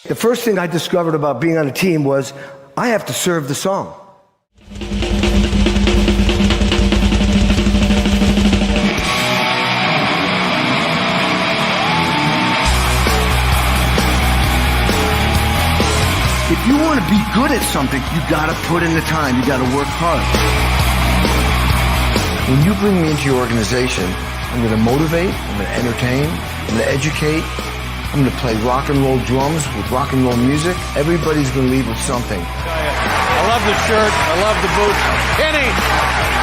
The first thing I discovered about being on a team was I have to serve the song. If you want to be good at something, you got to put in the time. You got to work hard. When you bring me into your organization, I'm going to motivate, I'm going to entertain, I'm going to educate, I'm going to play rock and roll drums with rock and roll music. Everybody's going to leave with something. I love the shirt. I love the boots. Kenny,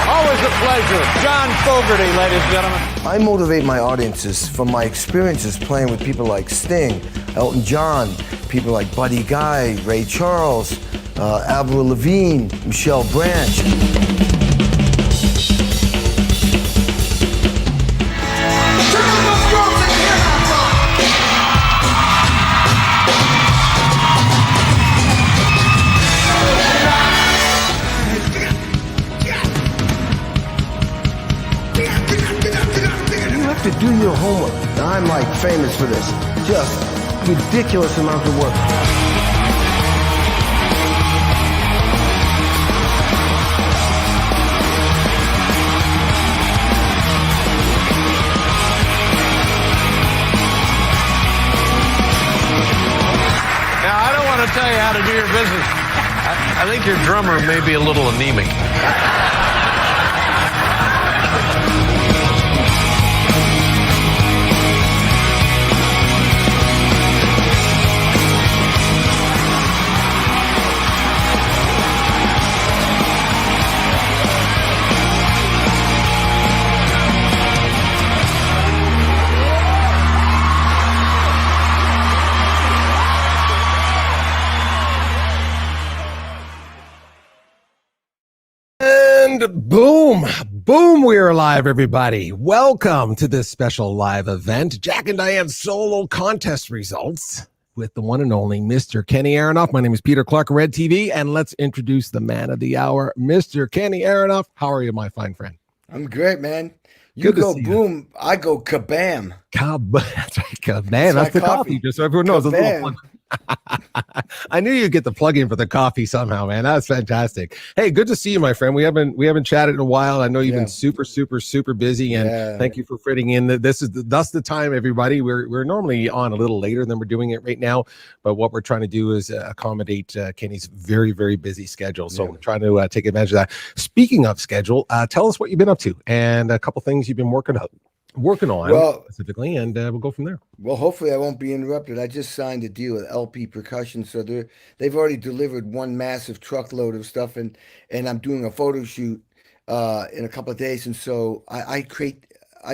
always a pleasure. John Fogerty, ladies and gentlemen. I motivate my audiences from my experiences playing with people like Sting, Elton John, people like Buddy Guy, Ray Charles, Avril Lavigne, Michelle Branch. To do your homework. I'm like famous for this. Just ridiculous amount of work. Now, I don't want to tell you how to do your business. I think your drummer may be a little anemic. Boom, we're live, everybody. Welcome to this special live event, Jack and Diane solo contest results with the one and only Mr. Kenny Aronoff. My name is Peter Clark, Red TV, and let's introduce the man of the hour, Mr. Kenny Aronoff. How are you, my fine friend? I'm great, man. You go boom, I go kabam. That's right, kabam. That's the coffee, just so everyone knows. A little plug. I knew you'd get the plug in for the coffee somehow, man. That's fantastic. Hey, good to see you, my friend. We haven't chatted in a while. I know you've been super busy, and thank you for fitting in. That's the time, everybody. We're normally on a little later than we're doing it right now, but what we're trying to do is accommodate Kenny's very busy schedule. So we're trying to take advantage of that. Speaking of schedule, tell us what you've been up to and a couple things you've been working on specifically, and we'll go from there. Well, hopefully I won't be interrupted. I just signed a deal with LP Percussion, so they've already delivered one massive truckload of stuff, and I'm doing a photo shoot in a couple of days, and so I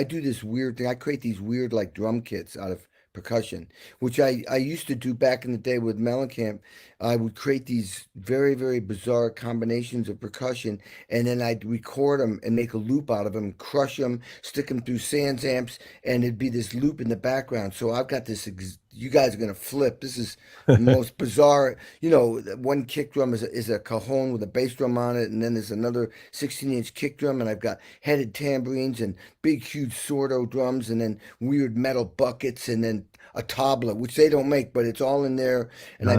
do this weird thing. I create these weird like drum kits out of percussion, which I used to do back in the day with Mellencamp. I would create these very bizarre combinations of percussion, and then I'd record them and make a loop out of them, crush them, stick them through Sans amps, and it'd be this loop in the background. So I've got this. You guys are gonna flip. This is the most bizarre. You know, one kick drum is a cajon with a bass drum on it, and then there's another 16-inch kick drum, and I've got headed tambourines and big, huge sordo drums, and then weird metal buckets, and then a tabla, which they don't make, but it's all in there. And I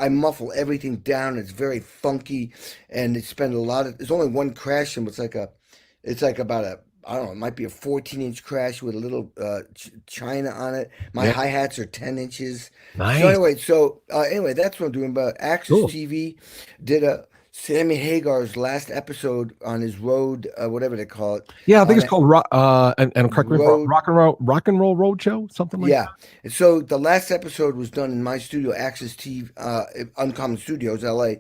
muffle everything down. It's very funky, and they spend a lot of. There's only one crash, and it's like about a. I don't know, it might be a 14-inch crash with a little china on it. My hi-hats are 10 inches. Nice. So anyway, that's what I'm doing. But Access TV did a Sammy Hagar's last episode on his road, whatever they call it. Yeah, I think it's called Rock and Roll Road Show, something like that. Yeah. And so the last episode was done in my studio, Access TV, Uncommon Studios, LA.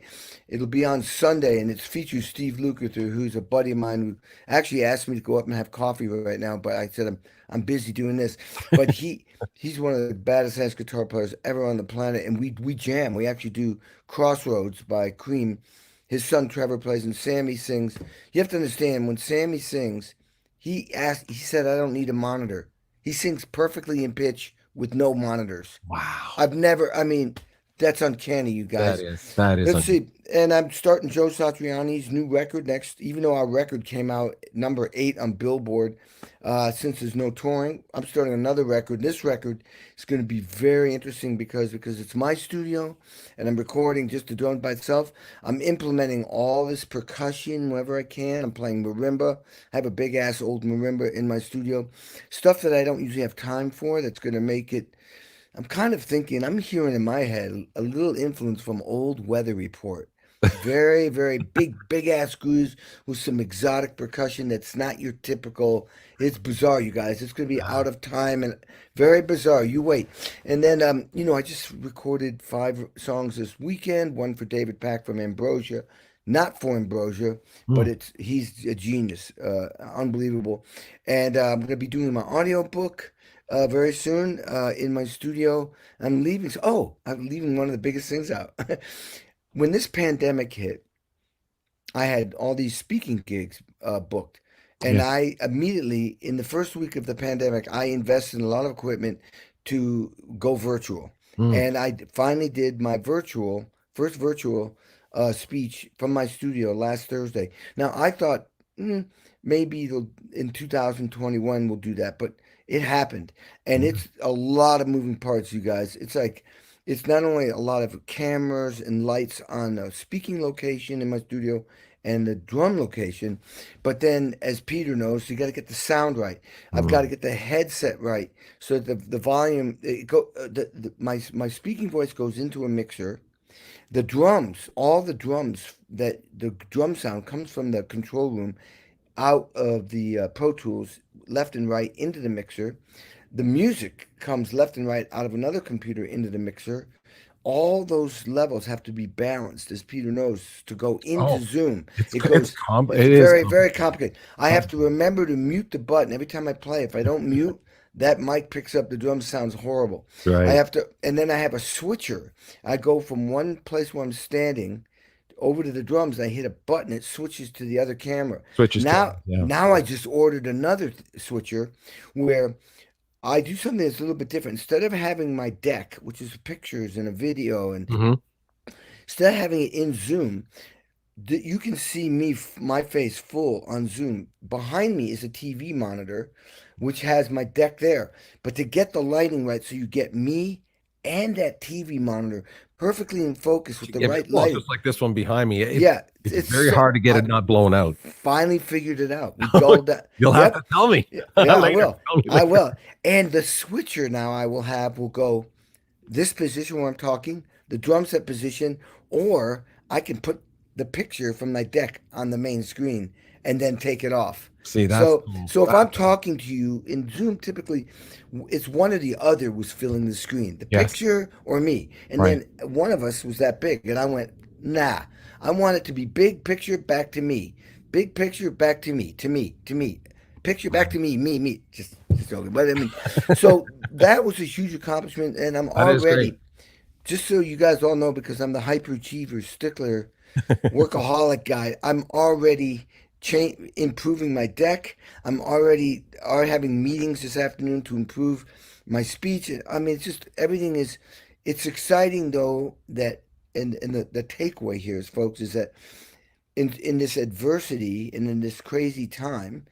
It'll be on Sunday, and it features Steve Lukather, who's a buddy of mine who actually asked me to go up and have coffee right now, but I said I'm busy doing this. But he's one of the baddest ass guitar players ever on the planet, and we jam. We actually do Crossroads by Cream. His son Trevor plays, and Sammy sings. You have to understand, when Sammy sings, he said, I don't need a monitor. He sings perfectly in pitch with no monitors. Wow. That's uncanny, you guys. That is. Let's see. And I'm starting Joe Satriani's new record next, even though our record came out number 8 on Billboard. since there's no touring. I'm starting another record. This record is going to be very interesting because it's my studio and I'm recording just the drums by itself. I'm implementing all this percussion wherever I can. I'm playing marimba. I have a big ass old marimba in my studio. Stuff that I don't usually have time for that's going to make it. I'm kind of thinking, I'm hearing in my head a little influence from old Weather Report. Very, very big ass grooves with some exotic percussion that's not your typical. It's bizarre, you guys. It's going to be out of time and very bizarre. You wait. And then, I just recorded 5 songs this weekend, one for David Pack from Ambrosia. Not for Ambrosia, but he's a genius, unbelievable. And I'm going to be doing my audio book very soon in my studio. I'm leaving. I'm leaving one of the biggest things out. When this pandemic hit, I had all these speaking gigs booked. And I immediately, in the first week of the pandemic, I invested in a lot of equipment to go virtual. And I finally did my first virtual speech from my studio last Thursday. Now, I thought maybe in 2021 we'll do that, but it happened. And it's a lot of moving parts, you guys. It's not only a lot of cameras and lights on a speaking location in my studio and the drum location, but then, as Peter knows, you got to get the sound right. I've got to get the headset right so that the volume, my speaking voice goes into a mixer. The drums, all the drums, that the drum sound comes from the control room out of the Pro Tools, left and right into the mixer. The music comes left and right out of another computer into the mixer. All those levels have to be balanced, as Peter knows, to go into Zoom. It's very, very complicated. I have to remember to mute the button every time I play. If I don't mute, that mic picks up the drum sounds horrible. Right. And then I have a switcher. I go from one place where I'm standing over to the drums, and I hit a button, it switches to the other camera. Now I just ordered another switcher where I do something that's a little bit different. Instead of having my deck, which is pictures and a video, and instead of having it in Zoom, you can see my face full on Zoom. Behind me is a TV monitor, which has my deck there. But to get the lighting right, so you get me and that TV monitor perfectly in focus with the right light. Just like this one behind me. It's very hard to get it not blown out. Finally figured it out. We dulled that. You'll have to tell me. I will. And the switcher now will go this position where I'm talking, the drum set position, or I can put the picture from my deck on the main screen and then take it off. See, that's so if I'm talking to you in Zoom, typically it's one or the other was filling the screen, the picture or me. And then one of us was that big, and I went, nah, I want it to be big picture back to me, big picture back to me, picture back to me. Just joking, but I mean, so that was a huge accomplishment, and I'm already, just so you guys all know, because I'm the hyperachiever, stickler, workaholic guy, I'm already improving my deck. I'm already having meetings this afternoon to improve my speech. I mean, it's just everything is. It's exciting though that, and the takeaway here is, folks, is that in this adversity and in this crazy time,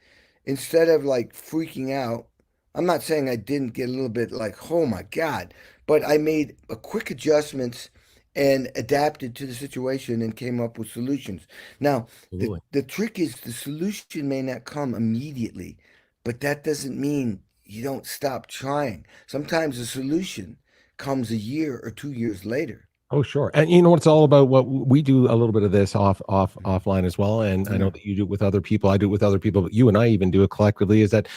instead of like freaking out, I'm not saying I didn't get a little bit like, oh my God, but I made a quick adjustments and adapted to the situation and came up with solutions. Now, the trick is the solution may not come immediately, but that doesn't mean you don't stop trying. Sometimes the solution comes a year or 2 years later. Oh, sure. And you know what it's all about? What we do a little bit of this offline as well. And I know that you do it with other people. I do it with other people, but you and I even do it collectively, is that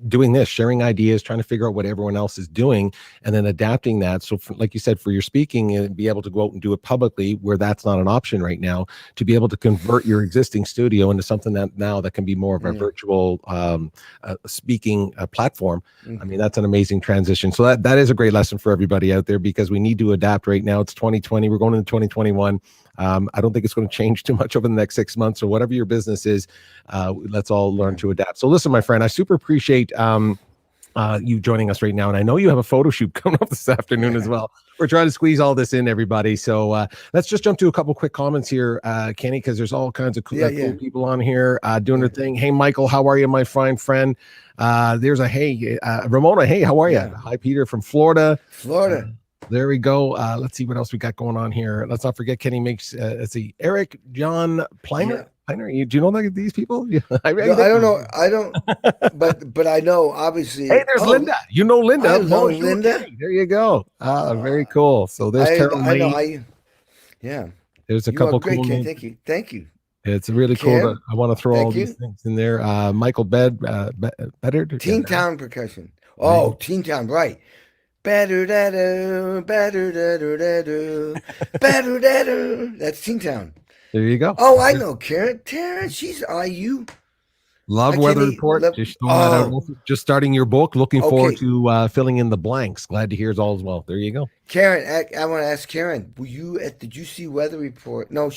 doing this, sharing ideas, trying to figure out what everyone else is doing, and then adapting that. So like you said, for your speaking, and be able to go out and do it publicly where that's not an option right now, to be able to convert your existing studio into something that can be more of a virtual speaking platform. I mean, that's an amazing transition. So that is a great lesson for everybody out there, because we need to adapt right now. It's 2020. We're going into 2021. I don't think it's going to change too much over the next 6 months, or whatever your business is. Let's all learn to adapt. So listen, my friend, I super appreciate you joining us right now. And I know you have a photo shoot coming up this afternoon as well. We're trying to squeeze all this in, everybody. So let's just jump to a couple quick comments here, Kenny, because there's all kinds of cool people on here doing their thing. Hey, Michael, how are you, my fine friend? There's a hey, Ramona. Hey, how are you? Hi, Peter from Florida. There we go. Let's see what else we got going on here. Let's not forget Kenny makes, let's see, Eric John Pliner. Do you know like these people? I don't know. I don't, but I know obviously. Hey, there's Linda. You know Linda. I know Linda. There you go. Very cool. So there's Carol. There's a couple cool names. Thank you. It's really cool. I want to throw all these things in there. Michael Better. Teen Town Percussion. Oh, Teen Town, right. Better that's Teen Town. There you go. Oh, I know Karen. Tara, she's IU. Love Weather Report. Just starting your book. Looking forward to filling in the blanks. Glad to hear it's all as well. There you go. Karen, I want to ask Karen. Were you did you see Weather Report? No,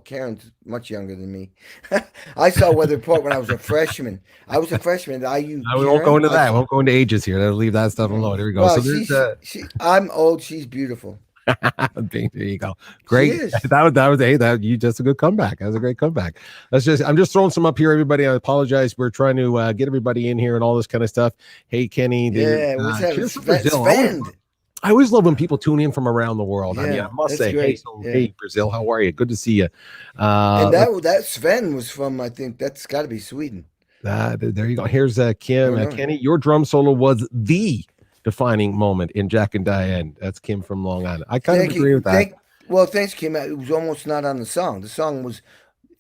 Karen's much younger than me. I saw Weather Report when I was a freshman. I was a freshman at IU. We won't go into that. We won't go into ages here. I'll leave that stuff alone. There we go. Well, so I'm old. She's beautiful. There you go. Great. That you just a good comeback. That was a great comeback. I'm just throwing some up here, everybody. I apologize. We're trying to get everybody in here and all this kind of stuff. Hey, Kenny. Cheers from Brazil. I always love when people tune in from around the world. I mean, I must say, hey, Brazil, how are you? Good to see you. And that Sven was from, I think that's got to be Sweden. There you go. Here's Kim. Kenny, your drum solo was the defining moment in Jack and Diane. That's Kim from Long Island. I kind of agree with that. Thanks, Kim. It was almost not on the song. The song was,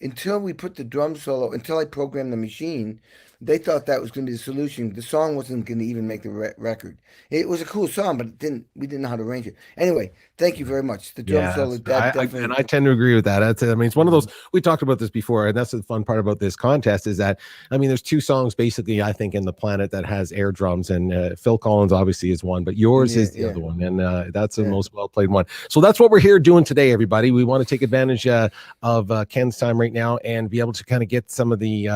until we put the drum solo, until I programmed the machine, they thought that was going to be the solution. The song wasn't going to even make the record. It was a cool song, but we didn't know how to arrange it. Anyway, thank you very much. The drum solo, and I tend to agree with that. It's one of those, we talked about this before, and that's the fun part about this contest is that, there's two songs basically, I think, in the planet that has air drums, and Phil Collins obviously is one, but yours is the other one, and that's the most well-played one. So that's what we're here doing today, everybody. We want to take advantage of Ken's time right now and be able to kind of get some of the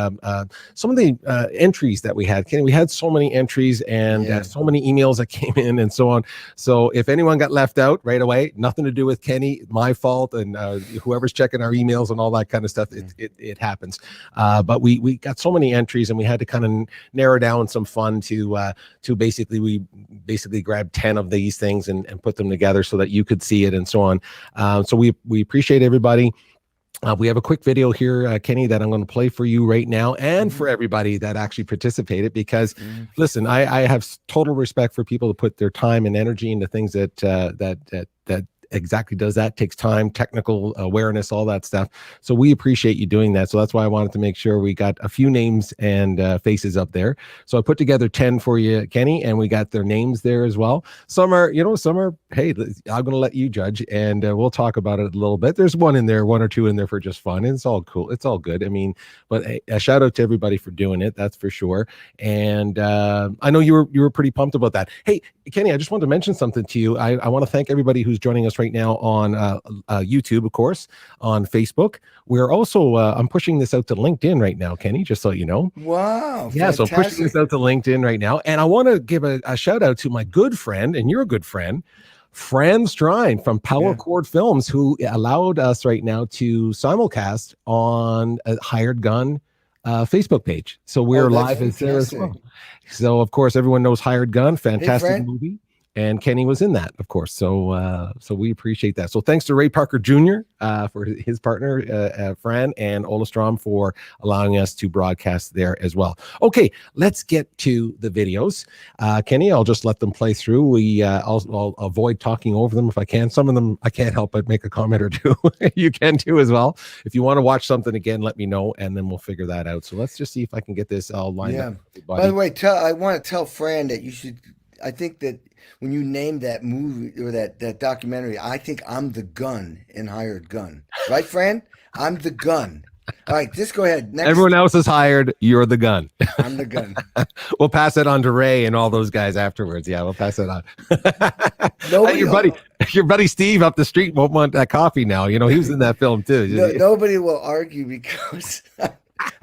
entries that we had. Ken, we had so many entries and so many emails that came in and so on. So if anyone got left out right away, nothing to do with Kenny, my fault, and whoever's checking our emails and all that kind of stuff, it happens. But we got so many entries and we had to kind of narrow down some fun to basically grab 10 of these things and put them together so that you could see it and so on. So we appreciate everybody. We have a quick video here, Kenny, that I'm going to play for you right now and for everybody that actually participated, because listen, I have total respect for people to put their time and energy into things that exactly does that. Takes time, technical awareness, all that stuff. So we appreciate you doing that. So that's why I wanted to make sure we got a few names and faces up there. So I put together 10 for you, Kenny, and we got their names there as well. Some are, hey, I'm going to let you judge, and we'll talk about it a little bit. There's one or two in there for just fun. And it's all cool. It's all good. But hey, a shout out to everybody for doing it. That's for sure. And I know you were pretty pumped about that. Hey, Kenny, I just wanted to mention something to you. I want to thank everybody who's joining us right now on YouTube, of course, on Facebook. We're also I'm pushing this out to LinkedIn right now, Kenny, just so you know. Wow. Yeah, fantastic. So I'm pushing this out to LinkedIn right now. And I want to give a shout out to my good friend, and you're a good friend, Fran Strine from Power Chord Films, who allowed us right now to simulcast on a Hired Gun Facebook page. So we're live as there as well. So of course everyone knows Hired Gun, fantastic movie. And Kenny was in that, of course. So we appreciate that. So thanks to Ray Parker Jr. For his partner, Fran, and Ola Strom for allowing us to broadcast there as well. Okay, let's get to the videos. Kenny, I'll just let them play through. I'll avoid talking over them if I can. Some of them I can't help but make a comment or two. You can too as well. If you want to watch something again, let me know, and then we'll figure that out. So let's just see if I can get this all lined up. By the way, I want to tell Fran that you should. I think that when you name that movie or that documentary, I think I'm the gun in Hired Gun. Right, Fran? I'm the gun. All right, just go ahead. Next. Everyone else is hired. You're the gun. I'm the gun. We'll pass it on to Ray and all those guys afterwards. Yeah, we'll pass it on. Your buddy Steve up the street won't want that coffee now. He was in that film too. Nobody will argue because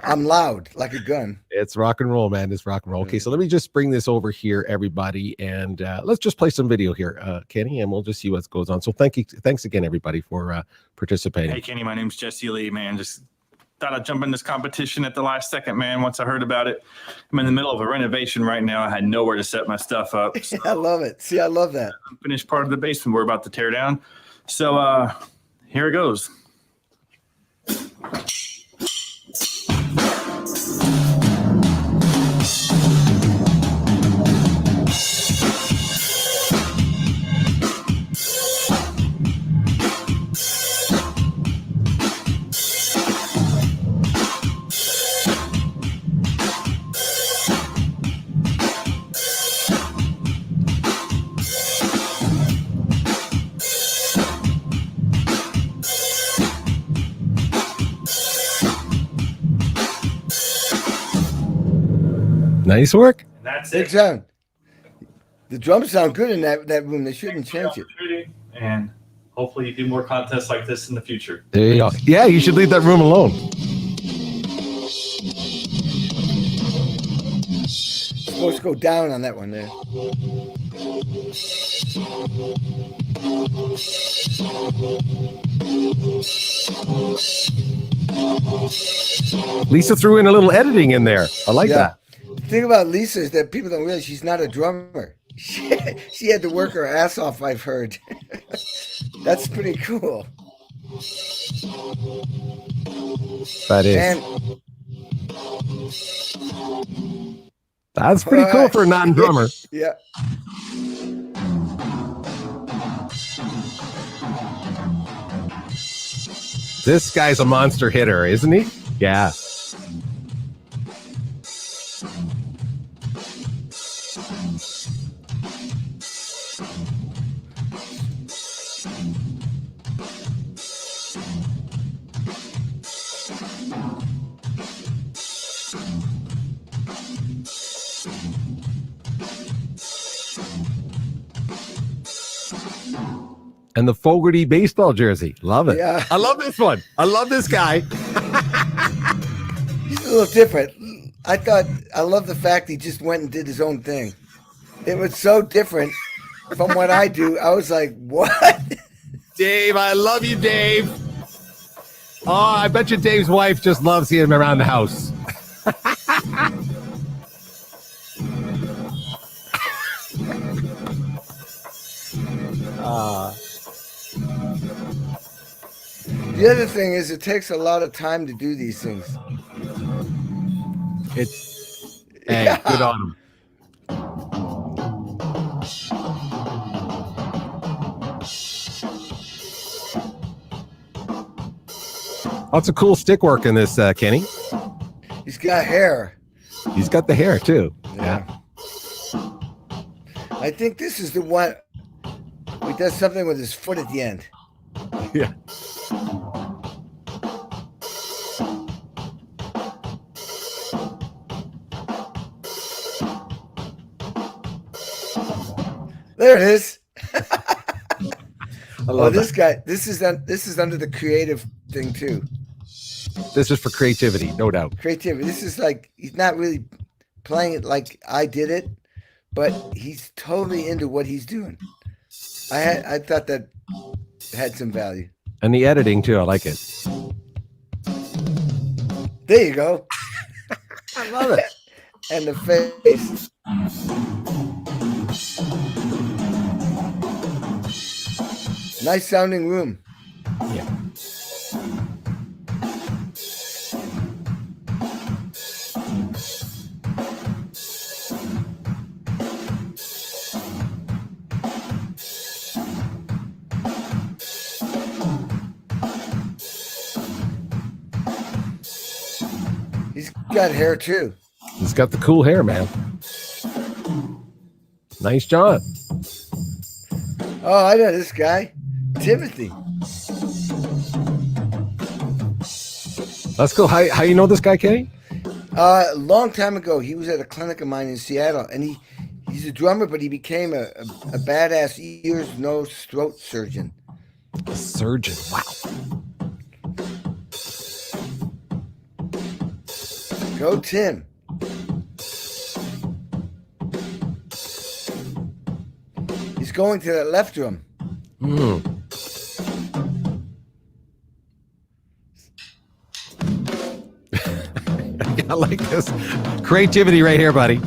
I'm loud like a gun. It's rock and roll, man. It's rock and roll. Okay, so let me just bring this over here, everybody, and let's just play some video here, Kenny, and we'll just see what goes on. So thanks again, everybody, for participating. Hey, Kenny, my name's Jesse Lee, man. Just thought I'd jump in this competition at the last second, man. Once I heard about it, I'm in the middle of a renovation right now. I had nowhere to set my stuff up. So I love it. See, I love that. Finished part of the basement we're about to tear down. So here it goes. Nice work. And that's Big it. sound. The drums sound good in that room. They shouldn't change it. And hopefully you do more contests like this in the future. There you go. Yeah, you should leave that room alone. Supposed to go down on that one there. Lisa threw in a little editing in there. I like that. The thing about Lisa is that people don't realize she's not a drummer. She had to work her ass off, I've heard. That's pretty cool. That is. And that's pretty cool for a non-drummer. yeah. This guy's a monster hitter, isn't he? Yeah. And the Fogarty baseball jersey. Love it. Yeah. I love this one. I love this guy. He's a little different. I love the fact he just went and did his own thing. It was so different from what I do. I was like, what? Dave, I love you, Dave. Oh, I bet you Dave's wife just loves seeing him around the house. The other thing is it takes a lot of time to do these things. Hey, good on him. Lots of cool stick work in this, Kenny. He's got hair. He's got the hair, too. Yeah. I think this is the one. He does something with his foot at the end. Yeah. There it is. I love this guy. This is under the creative thing too. This is for creativity, no doubt. Creativity. This is like he's not really playing it like I did it, but he's totally into what he's doing. I thought that had some value. And the editing too, I like it. There you go. I love it. And the face. Nice sounding room. Yeah. He's got hair too. He's got the cool hair, man. Nice John. Oh, I know this guy. Timothy. That's cool. How you know this guy, Kenny? A long time ago, he was at a clinic of mine in Seattle, and he's a drummer, but he became a badass ears, nose, throat surgeon. A surgeon. Wow. Go, Tim. He's going to that left drum. I like this creativity right here, buddy. I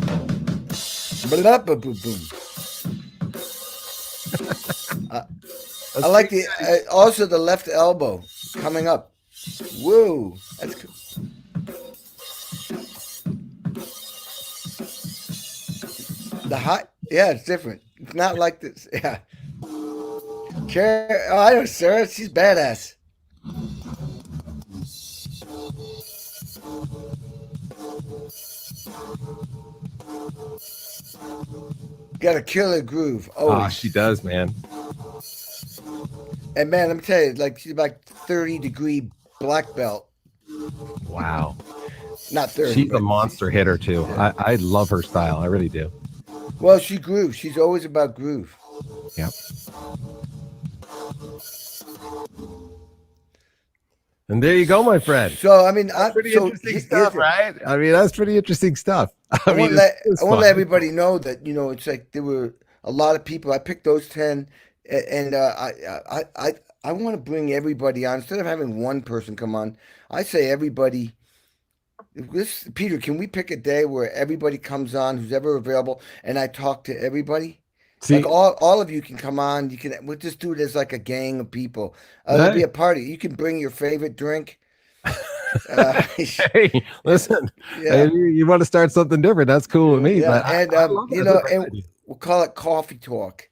like the also the left elbow coming up. Whoa, that's cool. The high, yeah, it's different. It's not like this. Yeah. Oh, I know Sarah. She's badass. Got a killer groove. Oh, she does, man. And man, let me tell you, like she's like 30-degree black belt. Wow. Not 30. She's a monster hitter too. Yeah. I love her style. I really do. Well, she grooves. She's always about groove. Yep. And there you go, my friend. So I mean, that's pretty interesting stuff, right? I mean, that's pretty interesting stuff. I want to let everybody know that it's like there were a lot of people. I picked those 10, and I want to bring everybody on instead of having one person come on. I say everybody. Peter, can we pick a day where everybody comes on who's ever available, and I talk to everybody? See, like all of you can come on. We'll just do it as like a gang of people. It'll be a party. You can bring your favorite drink. Hey, listen, you want to start something different? That's cool with me. Yeah, and and we'll call it coffee talk.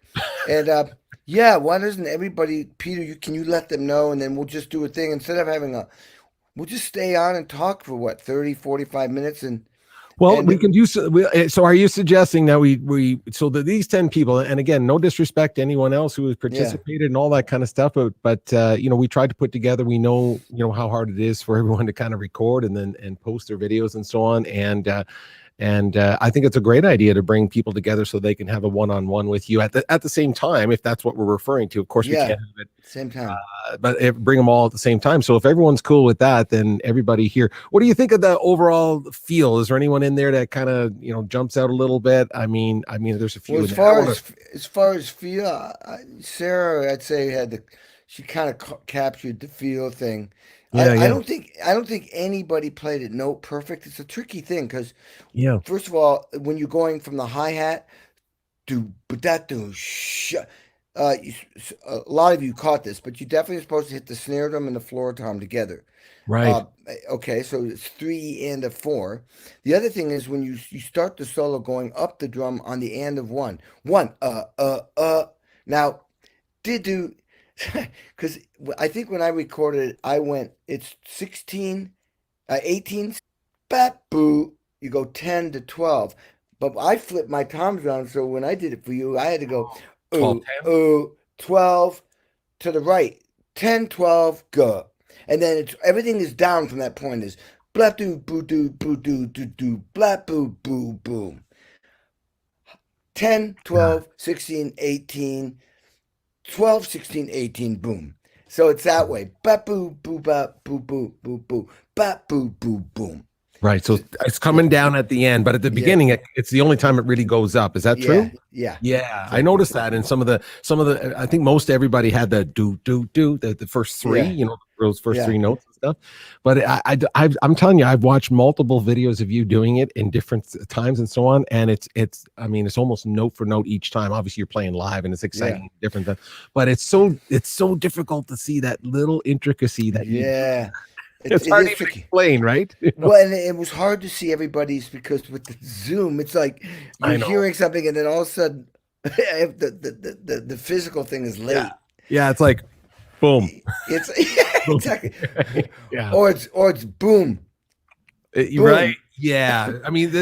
And why doesn't everybody, Peter? Can you let them know, and then we'll just do a thing instead of having we'll just stay on and talk for what 30, 45 minutes and. Well, we can do so. Are you suggesting that we so that these 10 people, and again, no disrespect to anyone else who has participated and all that kind of stuff, but we tried to put together. We know how hard it is for everyone to kind of record and post their videos and so on, and I think it's a great idea to bring people together so they can have a one-on-one with you at the same time, if that's what we're referring to. Of course, we can't have it same time, but bring them all at the same time. So if everyone's cool with that, then everybody here. What do you think of the overall feel? Is there anyone in there that kind of jumps out a little bit? I mean, there's a few. Well, as far as feel, Sarah, I'd say she kind of captured the feel thing. I don't think anybody played it note perfect. It's a tricky thing because first of all, when you're going from the hi-hat a lot of you caught this, but you definitely are supposed to hit the snare drum and the floor tom together. Right. Okay, so it's 3 and a 4. The other thing is when you start the solo going up the drum on the and of 1. Now, because I think when I recorded it, I went, it's 18, bap, boo, you go 10 to 12. But I flipped my toms around, so when I did it for you, I had to go, 12 to the right, 10, 12, go. And then everything is down from that point is, blah, doo, boo, doo, boo, doo, doo, doo, blah, boo, boo, boom. 10, 12, 16, 18, 12, 16, 18, boom. So it's that way. Ba boo boo ba boo boo boo boo ba boo boo boom. Right. So it's coming down at the end, but at the beginning, it's the only time it really goes up. Is that true? Yeah. I noticed that in some of the. I think most everybody had the do the first 3. Those first 3 notes and stuff. But I'm telling you, I've watched multiple videos of you doing it in different times and so on, and it's almost note for note each time. Obviously, you're playing live, and it's exciting, different. But it's so difficult to see that little intricacy that it's hard to explain, right? Well, and it was hard to see everybody's because with the Zoom, it's like you're hearing something, and then all of a sudden, the physical thing is late. Yeah, it's like, boom. It's exactly. Or it's boom. Boom. Right. Yeah. I mean,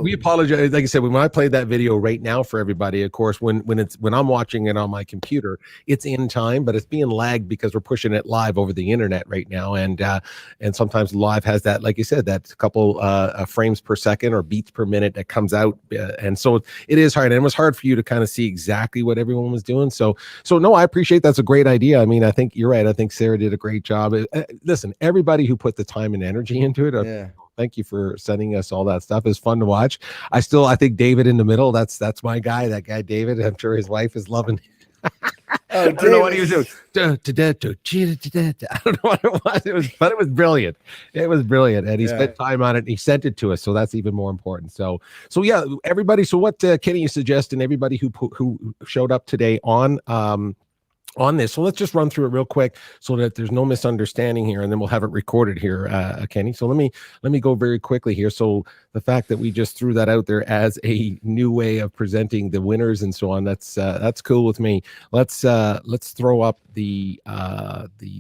we apologize. Like I said, when I played that video right now for everybody, of course, when I'm watching it on my computer, it's in time, but it's being lagged because we're pushing it live over the internet right now. And sometimes live has that, like you said, that couple frames per second or beats per minute that comes out. And so it is hard. And it was hard for you to kind of see exactly what everyone was doing. So no, I appreciate that's a great idea. I mean, I think you're right. I think Sarah did a great job. Listen, everybody who put the time and energy into it, Thank you for sending us all that stuff. It's fun to watch. I think David in the middle. That's my guy. That guy David. I'm sure his wife is loving. I don't know what he was doing. I don't know what it was. But it was brilliant. It was brilliant, and he spent time on it. And he sent it to us, so that's even more important. So yeah, everybody. So what Kenny is suggesting, everybody who showed up today on this. So let's just run through it real quick so that there's no misunderstanding here, and then we'll have it recorded here, Kenny. So let me go very quickly here. So the fact that we just threw that out there as a new way of presenting the winners and so on, that's cool with me. Let's throw up the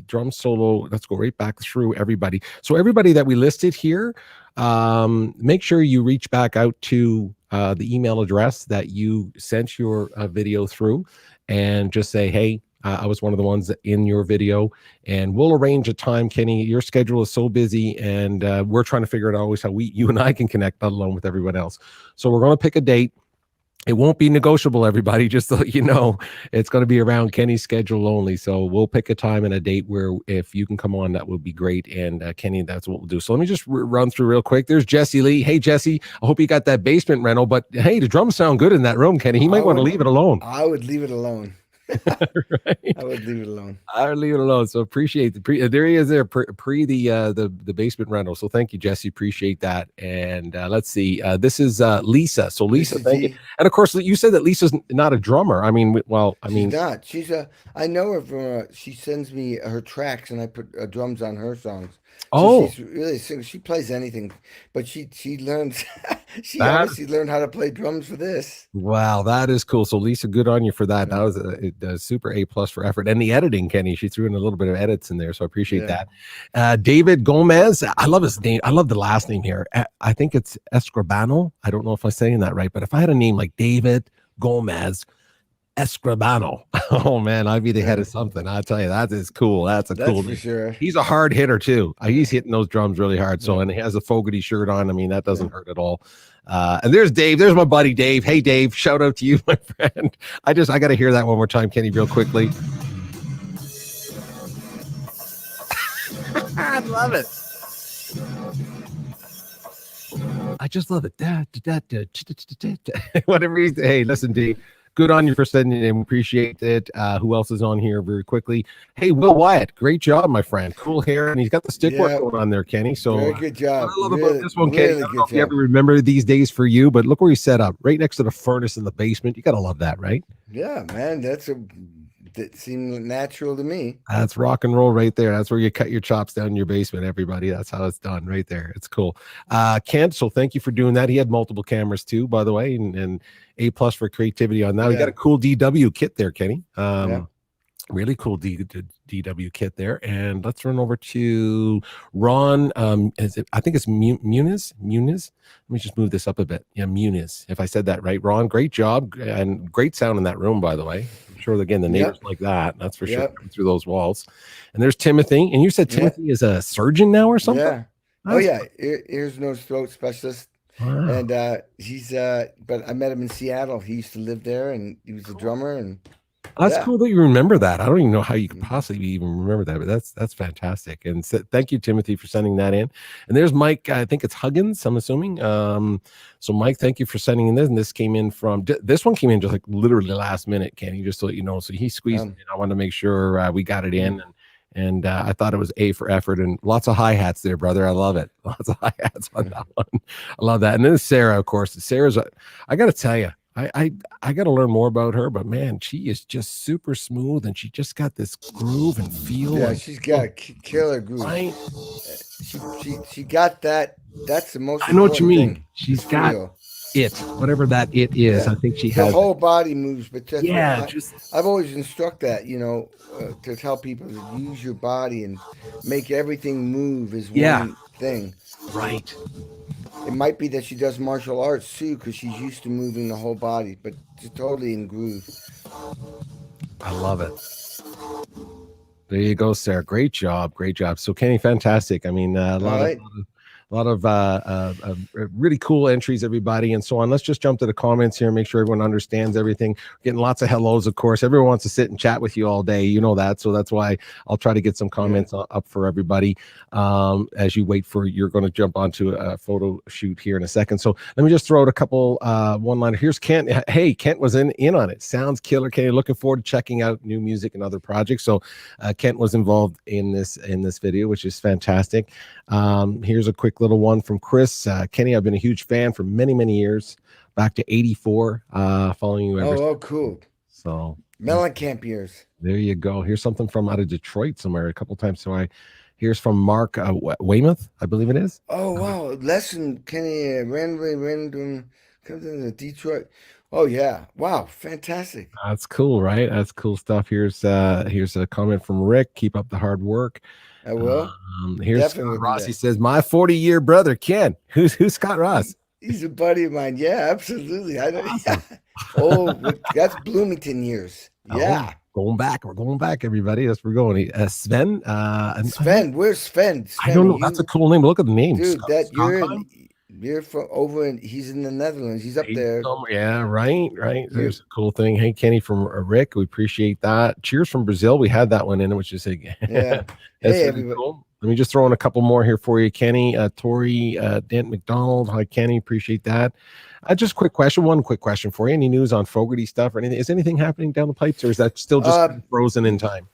drum solo. Let's go right back through everybody. So everybody that we listed here, make sure you reach back out to the email address that you sent your video through, and just say, hey, I was one of the ones in your video, and we'll arrange a time. Kenny, your schedule is so busy, and we're trying to figure out always how you and I can connect, let alone with everyone else. So we're going to pick a date. It won't be negotiable, everybody, just so you know. It's going to be around Kenny's schedule only. So we'll pick a time and a date where if you can come on, that would be great. And Kenny, that's what we'll do. So let me just run through real quick. There's Jesse Lee. Hey, Jesse, I hope you got that basement rental. But hey, the drums sound good in that room, Kenny. He might want to leave it alone. I would leave it alone. Right? I would leave it alone. I would leave it alone. So appreciate there he is there pre the basement rental. So thank you, Jesse. Appreciate that. And let's see. This is Lisa. So Lisa, thank you. And of course, you said that Lisa's not a drummer. I mean, she's not. I know her from. She sends me her tracks, and I put drums on her songs. So she's really she plays anything, but she learns. She obviously learned how to play drums for this. Wow, that is cool. So Lisa, good on you for that. That was a super A+ for effort. And the editing, Kenny, she threw in a little bit of edits in there, so I appreciate that. David Gomez, I love his name. I love the last name here. I think it's ESCRIBANO. I don't know if I'm saying that right, but if I had a name like David Gomez ESCRIBANO, oh man, I'd be the head of something. I'll tell you, that is cool. That's cool for sure. He's a hard hitter too. He's hitting those drums really hard. So, and he has a Fogarty shirt on. I mean, that doesn't hurt at all. And there's Dave. There's my buddy Dave. Hey Dave, shout out to you, my friend. I got to hear that one more time, Kenny, real quickly. I love it. I just love it. Whatever you say. Hey, listen, Dave. Good on you for sending it in. Appreciate it. Who else is on here very quickly? Hey, Will Wyatt. Great job, my friend. Cool hair. And he's got the stick work going on there, Kenny. So very good job. I love about this one, Kenny. I don't know if you ever remember these days for you, but look where he's set up. Right next to the furnace in the basement. You got to love that, right? Yeah, man. That seemed natural to me. That's rock and roll right there. That's where you cut your chops down in your basement, everybody. That's how it's done right there. It's cool. Kent, so thank you for doing that. He had multiple cameras too, by the way, and A+ for creativity on that. We got a cool DW kit there, Kenny. Really cool DW kit there. And let's run over to Ron. I think it's MUNIZ. Let me just move this up a bit. Yeah, MUNIZ. If I said that right, Ron, great job and great sound in that room, by the way. I'm sure again the neighbors like that. That's for sure. Through those walls. And there's Timothy. And you said Timothy is a surgeon now or something? Yeah. Oh yeah, ears, nose, throat specialist. Wow. And he's but I met him in Seattle. He used to live there, and he was a drummer. And that's cool that you remember that. I don't even know how you could possibly even remember that, but that's fantastic. And thank you, Timothy, for sending that in. And there's Mike. I think it's Huggins, I'm assuming. So Mike, thank you for sending in this. And this came in this one came in just like literally last minute, Kenny, just to let you know. So he squeezed it in. I wanted to make sure we got it in. And I thought it was A for effort, and lots of hi-hats there, brother. I love it. Lots of hi-hats on that one. I love that. And then Sarah, of course. Sarah's, I got to tell you, I got to learn more about her, but man, she is just super smooth, and she just got this groove and feel. Yeah, she's got a killer groove. Right? She got that. That's the most. I know what you mean. Thing. She's got it, whatever that it is. I think she has. The whole body moves, but that's I've always instruct that, to tell people to use your body and make everything move is one thing. Right. It might be that she does martial arts too, because she's used to moving the whole body, but she's totally in groove. I love it. There you go, Sarah. Great job. So Kenny, fantastic. I mean, a really cool entries, everybody, and so on. Let's just jump to the comments here and make sure everyone understands everything. We're getting lots of hellos, of course. Everyone wants to sit and chat with you all day. You know that. So that's why I'll try to get some comments up for everybody as you wait for, you're going to jump onto a photo shoot here in a second. So let me just throw out a couple one-liner. Here's Kent. Hey, Kent was in on it. Sounds killer, Kenny. Looking forward to checking out new music and other projects. So Kent was involved in this video, which is fantastic. Here's a quick little one from Chris. Kenny, I've been a huge fan for many, many years, back to 84, following you ever. Oh, cool. So Mellencamp years. There you go. Here's something from out of Detroit somewhere a couple times. So here's from Mark Weymouth, I believe it is. Oh, wow. Lesson, Kenny, random comes into Detroit. Oh, yeah. Wow. Fantastic. That's cool, right? That's cool stuff. Here's a comment from Rick. Keep up the hard work. I will. Here's Scott Ross. He says, my 40-year brother, Ken. Who's Scott Ross? He's a buddy of mine. Yeah, absolutely. I know. Awesome. Oh, that's Bloomington years. Yeah. We're going back, everybody. That's where we're going. Sven. Sven. Where's Sven? I don't know. That's a cool name. Look at the name. Dude, you're from over he's in the Netherlands. He's up there. Yeah, right. There's a cool thing. Hey, Kenny from Rick. We appreciate that. Cheers from Brazil. We had that one in it, which is yeah. Hey, everybody. Cool. Let me just throw in a couple more here for you, Kenny. Tori, Dent McDonald. Hi, Kenny. Appreciate that. Just one quick question for you. Any news on Fogarty stuff or anything? Is anything happening down the pipes, or is that still just frozen in time?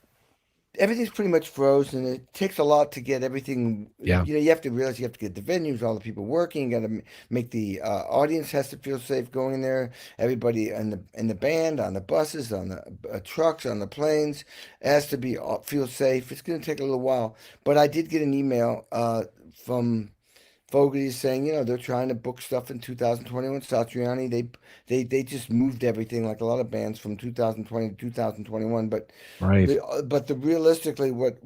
Everything's pretty much frozen. It takes a lot to get everything. Yeah. You have to realize you have to get the venues, all the people working. You got to make the audience has to feel safe going there. Everybody in the band, on the buses, on the trucks, on the planes has to feel safe. It's going to take a little while. But I did get an email from Fogarty saying, they're trying to book stuff in 2021. Satriani, they just moved everything like a lot of bands from 2020 to 2021. But realistically, what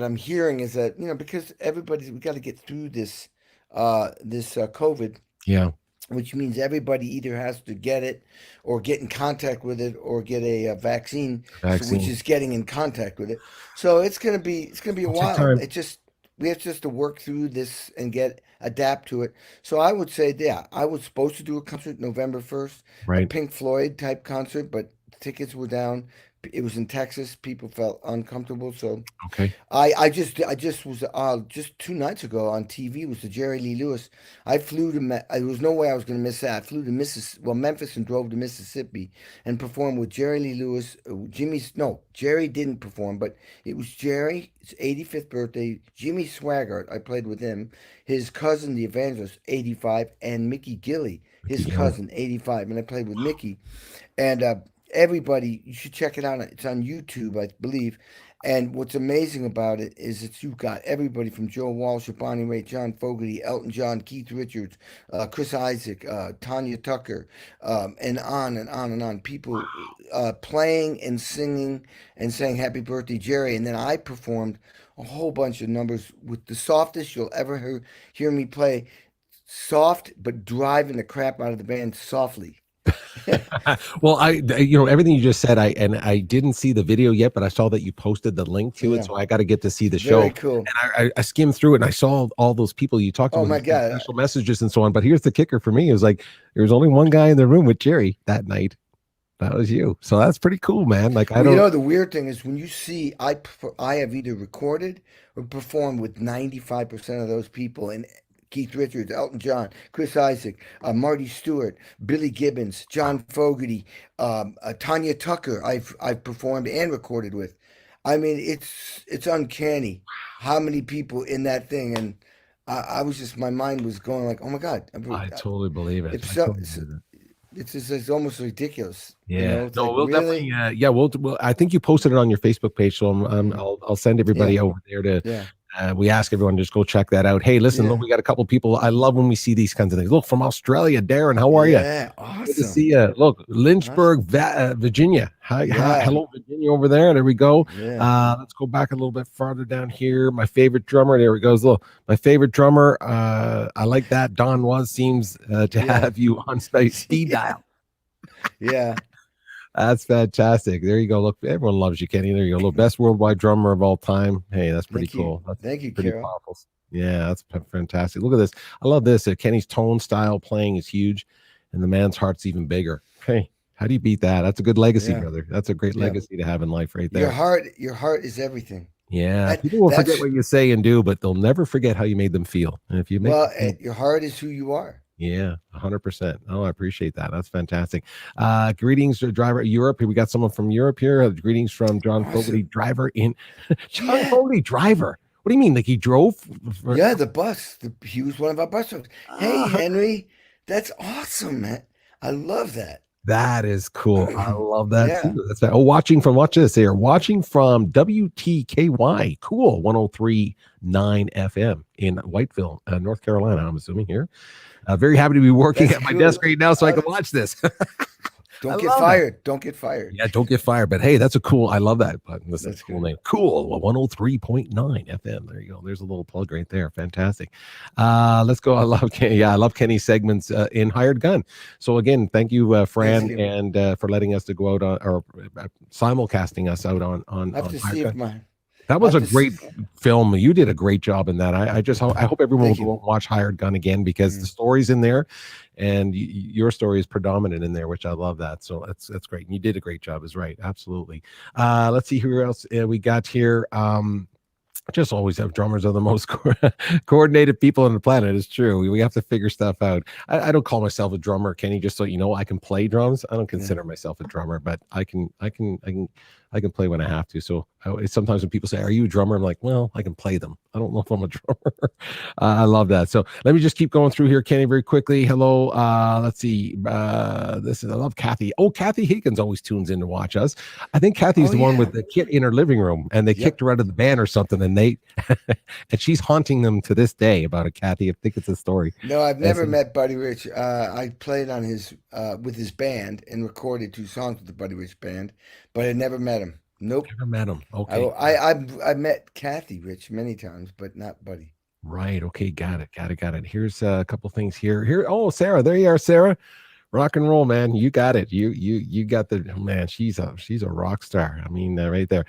I'm hearing is that because we got to get through this COVID. Yeah. Which means everybody either has to get it or get in contact with it or get a vaccine, which is getting in contact with it. So it's gonna be a while. We have just to work through this and adapt to it. So I would say, I was supposed to do a concert November 1st, a Pink Floyd type concert, but tickets were down. It was in Texas. People felt uncomfortable. So I just was just 2 nights ago on TV was the Jerry Lee Lewis. I flew to there was no way I was going to miss that. I flew to Memphis and drove to Mississippi and performed with Jerry Lee Lewis. Jerry didn't perform, but it was Jerry's 85th birthday. Jimmy Swaggart, I played with him. His cousin, the evangelist, 85, and Mickey Gilley, his cousin, 85, and I played with Mickey. And everybody, you should check it out. It's on YouTube, I believe. And what's amazing about it is that you've got everybody from Joe Walsh, Bonnie Raitt, John Fogerty, Elton John, Keith Richards, Chris Isaac, Tanya Tucker, and on and on and on. People playing and singing and saying happy birthday, Jerry. And then I performed a whole bunch of numbers with the softest you'll ever hear me play. Soft, but driving the crap out of the band softly. Well, everything you just said, I didn't see the video yet, but I saw that you posted the link to it, so I got to get to see the show. Very cool. And I skimmed through it, and I saw all those people you talked to. Oh my God! Special messages and so on. But here's the kicker for me: it was like there was only one guy in the room with Jerry that night. That was you. So that's pretty cool, man. Like the weird thing is when you see I have either recorded or performed with 95% of those people, and Keith Richards, Elton John, Chris Isaac, Marty Stewart, Billy Gibbons, John Fogerty, Tanya Tucker. I've performed and recorded with. I mean, it's uncanny how many people in that thing, and I was just, my mind was going like, oh my God! I totally believe it. It's almost ridiculous. Yeah. We'll definitely. We'll. I think you posted it on your Facebook page, so I'll send everybody over there to. Yeah. We ask everyone to just go check that out. Hey, listen, look, we got a couple people. I love when we see these kinds of things. Look, from Australia, Darren, how are you? Yeah, awesome. Good to see you. Look, Lynchburg, Virginia. Hi, hello, Virginia over there. There we go. Yeah. Let's go back a little bit farther down here. My favorite drummer. There we go. Look, my favorite drummer. I like that. Don seems to have you on speed dial. Yeah. That's fantastic. There you go. Look, everyone loves you, Kenny. There you go. Look, best worldwide drummer of all time. Hey, that's pretty cool. Thank you, pretty Carol. powerful. Yeah, that's fantastic. Look at this. I love this. Kenny's tone style playing is huge, and the man's heart's even bigger. Hey, how do you beat that? That's a good legacy, brother. That's a great legacy to have in life right there. Your heart is everything. Yeah, people will forget what you say and do, but they'll never forget how you made them feel. And if you make your heart is who you are. Yeah, 100%. Oh, I appreciate that. That's fantastic. Greetings to driver Europe. We got someone from Europe here. Greetings from John Fogarty, driver in John Fogarty, driver. What do you mean? Like he drove? Yeah, the bus. He was one of our bus drivers. Hey, Henry, that's awesome, man. I love that. That is cool. I love that too. That's watch this here. Watching from WTKY, cool, 103.9 FM in Whiteville, North Carolina. I'm assuming here. Very happy to be working at my desk right now so I can watch this. Don't get fired. Don't get fired. Yeah, don't get fired. But hey, that's a cool. I love that button. That's a cool name. Cool. 103.9 FM. There you go. There's a little plug right there. Fantastic. Let's go. I love Kenny. Yeah, I love Kenny's segments in Hired Gun. So again, thank you, Fran, and for letting us to go out on or simulcasting us out on. I have to see if that was a great film. You did a great job in that. I hope everyone will go and watch Hired Gun again because the story's in there, and your story is predominant in there, which I love that. So that's great. And you did a great job. Is right. Absolutely. Let's see who else we got here. Just always have drummers are the most coordinated people on the planet. It's true. We have to figure stuff out. I don't call myself a drummer, Kenny. Just so you know, I can play drums. I don't consider myself a drummer, but I can play when I have to. So sometimes when people say, "Are you a drummer?" I'm like, "Well, I can play them. I don't know if I'm a drummer." I love that. So let me just keep going through here, Kenny, very quickly. Hello. Let's see. I love Kathy. Oh, Kathy Higgins always tunes in to watch us. I think Kathy's the one with the kid in her living room, and they kicked her out of the band or something, and and she's haunting them to this day about it. Kathy, I think it's a story. No, I've never met Buddy Rich. I played on with his band and recorded 2 songs with the Buddy Rich band, but I never met him. Nope. Never met him. Okay. I met Kathy Rich many times, but not Buddy. Right. Okay. Got it. Here's a couple things here. Oh, Sarah, there you are, Sarah. Rock and roll, man. You got it. You got the man. She's a rock star. I mean, right there.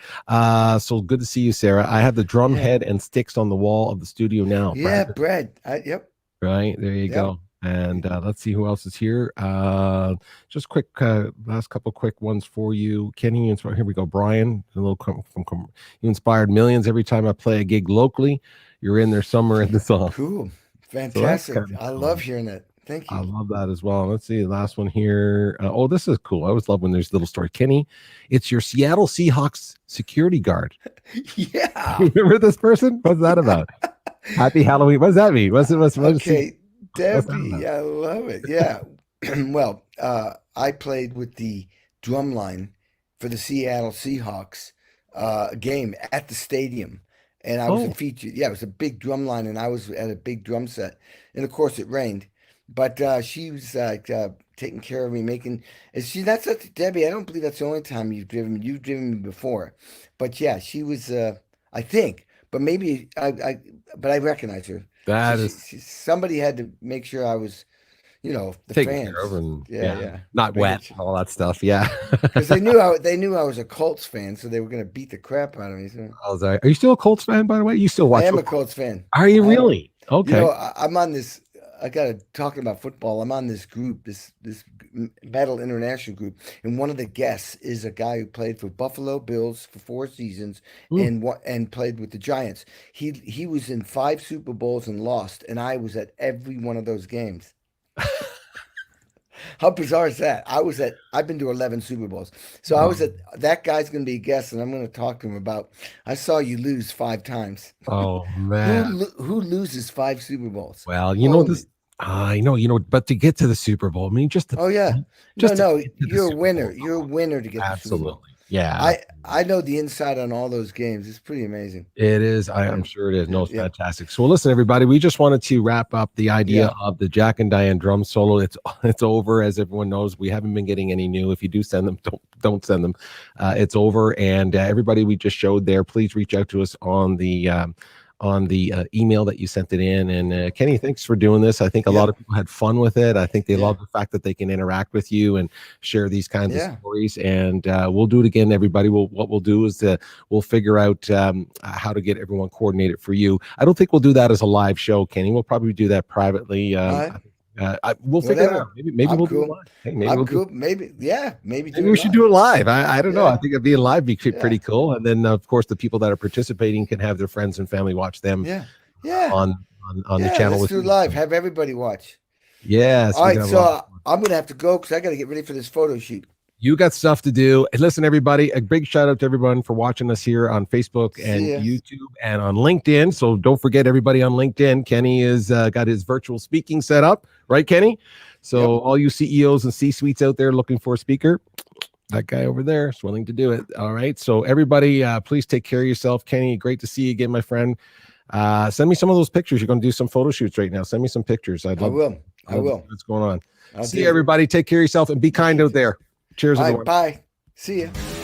So good to see you, Sarah. I have the drum head and sticks on the wall of the studio now. Yeah, Brad. Yep. Right. There you go. And let's see who else is here. Just quick, last couple quick ones for you, Kenny. Here we go, Brian. You inspired millions every time I play a gig locally. You're in there somewhere in the song. Cool, fantastic. So I love hearing that. Thank you. I love that as well. Let's see the last one here. Oh, this is cool. I always love when there's a little story. Kenny, it's your Seattle Seahawks security guard. Yeah. Remember this person? What's that about? Happy Halloween. What does that mean? What's okay. Debbie, I love it. Yeah. Well, I played with the drum line for the Seattle Seahawks game at the stadium. And I was a featured. Yeah, it was a big drum line, and I was at a big drum set. And of course, it rained. But she was taking care of me, that's Debbie. I don't believe that's the only time you've driven me before. But yeah, she was, I think, but maybe but I recognize her. Somebody had to make sure I was, the taken fans. Care of and, yeah. Not wet, all that stuff. Yeah. Because they knew I was a Colts fan, so they were going to beat the crap out of me. So. Are you still a Colts fan, by the way? You still watch? I am a Colts fan. Are you really? Okay. I'm on this. I got talking about football. I'm on this group, this Metal International group, and one of the guests is a guy who played for Buffalo Bills for 4 seasons and played with the Giants. He was in 5 Super Bowls and lost, and I was at every one of those games. How bizarre is that? I've been to 11 Super Bowls. So I was at, that guy's going to be a guest, and I'm going to talk to him about, I saw you lose 5 times. Oh, man. Who loses 5 Super Bowls? Well, but to get to the Super Bowl, I mean, you're a winner. You're a winner to get to the Super Bowl. Yeah. I know the inside on all those games. It's pretty amazing. It is. I'm sure it is. No, it's fantastic. So listen, everybody, we just wanted to wrap up the idea of the Jack and Diane drum solo. It's over, as everyone knows. We haven't been getting any new. If you do send them, don't send them. It's over. And everybody we just showed there, please reach out to us on the on the email that you sent it in. And Kenny, thanks for doing this. I think a lot of people had fun with it. I think they love the fact that they can interact with you and share these kinds of stories. And we'll do it again, everybody. What we'll do is we'll figure out how to get everyone coordinated for you. I don't think we'll do that as a live show, Kenny. We'll probably do that privately. We'll figure it out. Maybe we'll do it live. Hey, maybe maybe we should do it live. I don't know. I think being live be pretty cool. And then of course the people that are participating can have their friends and family watch them. On the channel. Let's do live. Have everybody watch. Yeah. All right. So I'm gonna have to go because I got to get ready for this photo shoot. You got stuff to do. And listen, everybody, a big shout out to everyone for watching us here on Facebook and YouTube and on LinkedIn. So don't forget, everybody on LinkedIn, Kenny is got his virtual speaking set up, right, Kenny? So all you CEOs and C-suites out there looking for a speaker, that guy over there is willing to do it. All right. So everybody, please take care of yourself. Kenny, great to see you again, my friend. Send me some of those pictures. You're going to do some photo shoots right now. Send me some pictures. I will. What's going on? See you, everybody. Take care of yourself and be kind out there. Cheers. All right, bye. See ya.